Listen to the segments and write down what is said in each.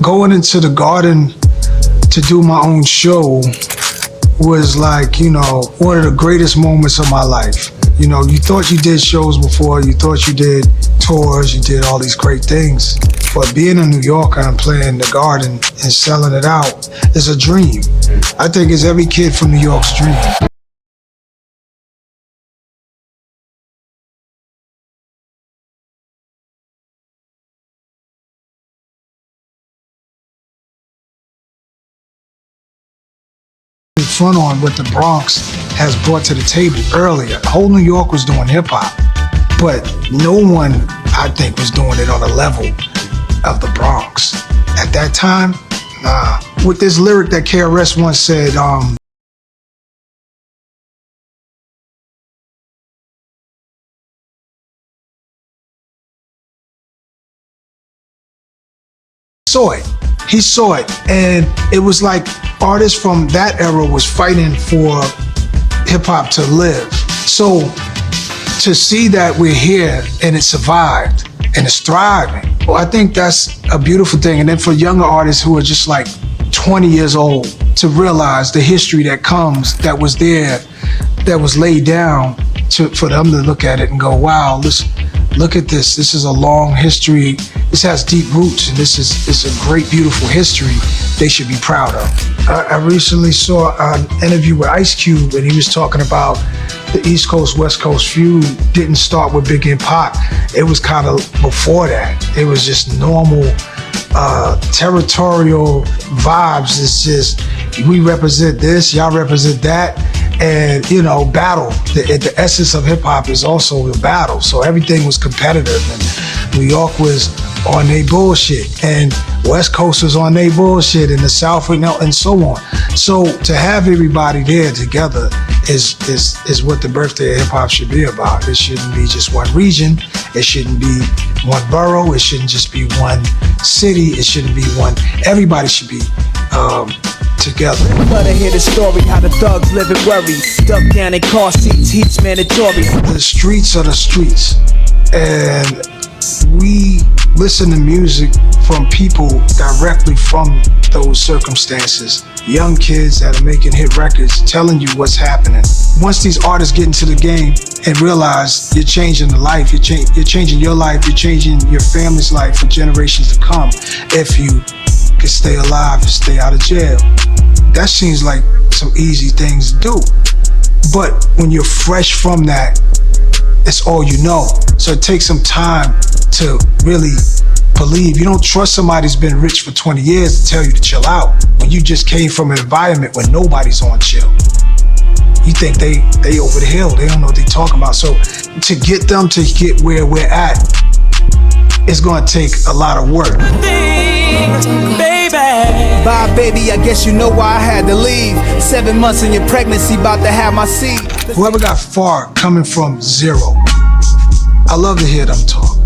going into the Garden to do my own show was like, you know, one of the greatest moments of my life. You know, you thought you did shows before, you thought you did tours, you did all these great things. But being a New Yorker and playing the Garden and selling it out is a dream. I think it's every kid from New York's dream. Front on what the Bronx has brought to the table earlier. Whole New York was doing hip hop, but no one, I think, was doing it on the level of the Bronx. At that time, nah. With this lyric that KRS once said, he saw it, and it was like artists from that era was fighting for hip hop to live. So to see that we're here and it survived and it's thriving, well, I think that's a beautiful thing. And then for younger artists who are just like 20 years old to realize the history that comes, that was there, that was laid down, for them to look at it and go, wow, look at this. This is a long history. This has deep roots, and this is a great, beautiful history they should be proud of. I recently saw an interview with Ice Cube, and he was talking about the East Coast, West Coast feud didn't start with Biggie and Pac. It was kind of before that. It was just normal, territorial vibes. It's just, we represent this, y'all represent that. And, you know, battle. The essence of hip hop is also the battle. So everything was competitive, and New York was on their bullshit, and West Coast was on their bullshit, and the South, you know, and so on. So to have everybody there together is what the birthday of hip hop should be about. It shouldn't be just one region. It shouldn't be one borough. It shouldn't just be one city. It shouldn't be one. Everybody should be together. Love to hear the story, how the thugs live and worry. Stuck down in car seats, heat's mandatory. The streets are the streets, and we listen to music from people directly from those circumstances. Young kids that are making hit records, telling you what's happening. Once these artists get into the game and realize you're changing the life, you're changing your life, you're changing your family's life for generations to come, if you can stay alive and stay out of jail. That seems like some easy things to do. But when you're fresh from that, it's all you know. So it takes some time to really believe. You don't trust somebody who's been rich for 20 years to tell you to chill out when you just came from an environment where nobody's on chill. You think they over the hill, they don't know what they're talking about. So to get them to get where we're at, it's gonna take a lot of work. Bye, baby, I guess you know why I had to leave. 7 months in your pregnancy, about to have my seed. Whoever got far coming from zero, I love to hear them talk,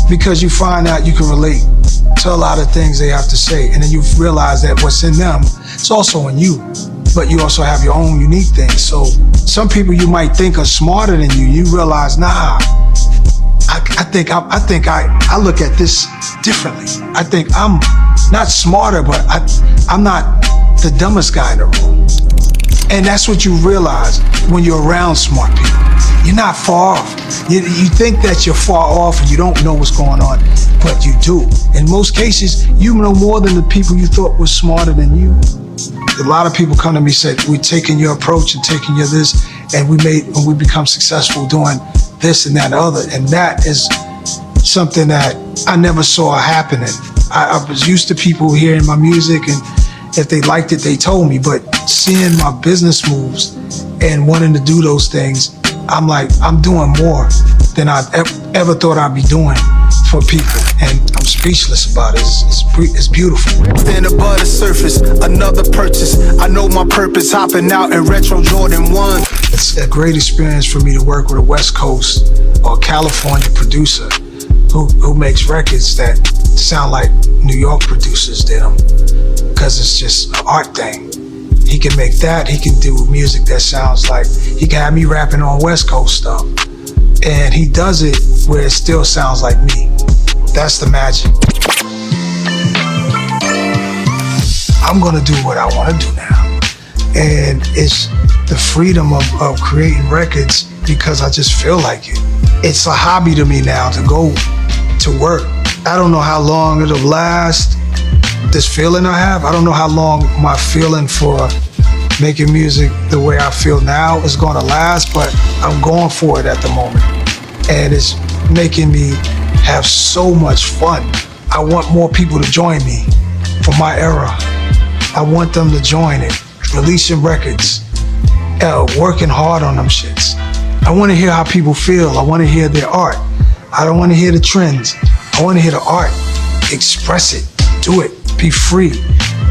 because you find out you can relate to a lot of things they have to say, and then you realize that what's in them, it's also in you, but you also have your own unique things. So some people you might think are smarter than you realize, nah, I look at this differently. I think I'm not smarter, but I'm not the dumbest guy in the room. And that's what you realize when you're around smart people. You're not far off. You think that you're far off and you don't know what's going on, but you do. In most cases, you know more than the people you thought was smarter than you. A lot of people come to me and say, we're taking your approach and taking your this, and we become successful doing this and that and the other. And that is something that I never saw happening. I was used to people hearing my music, and if they liked it, they told me. But seeing my business moves and wanting to do those things, I'm like, I'm doing more than I ever thought I'd be doing for people. And I'm speechless about it. It's beautiful. Stand above the surface, another purchase. I know my purpose, hopping out in retro Jordan 1. It's a great experience for me to work with a West Coast or California producer who makes records that sound like New York producers did them, because it's just an art thing. He can make that, he can do music that sounds like, he can have me rapping on West Coast stuff, and he does it where it still sounds like me. That's the magic. I'm gonna do what I wanna do now. And it's the freedom of creating records because I just feel like it. It's a hobby to me now to go to work. I don't know how long it'll last, this feeling I have. I don't know how long my feeling for making music the way I feel now is gonna last, but I'm going for it at the moment. And it's making me have so much fun. I want more people to join me from my era. I want them to join it, releasing records, working hard on them shits. I want to hear how people feel. I want to hear their art. I don't want to hear the trends. I want to hear the art. Express it, do it, be free.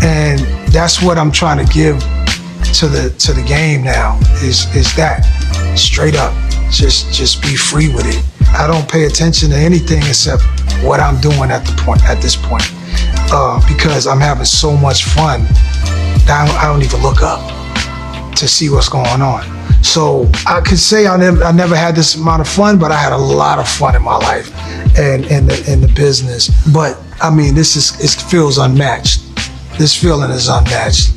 And that's what I'm trying to give to the game now, is that, straight up, just be free with it. I don't pay attention to anything except what I'm doing at this point, because I'm having so much fun that I don't even look up to see what's going on. So I could say I never had this amount of fun, but I had a lot of fun in my life and in the business. But I mean, it feels unmatched. This feeling is unmatched.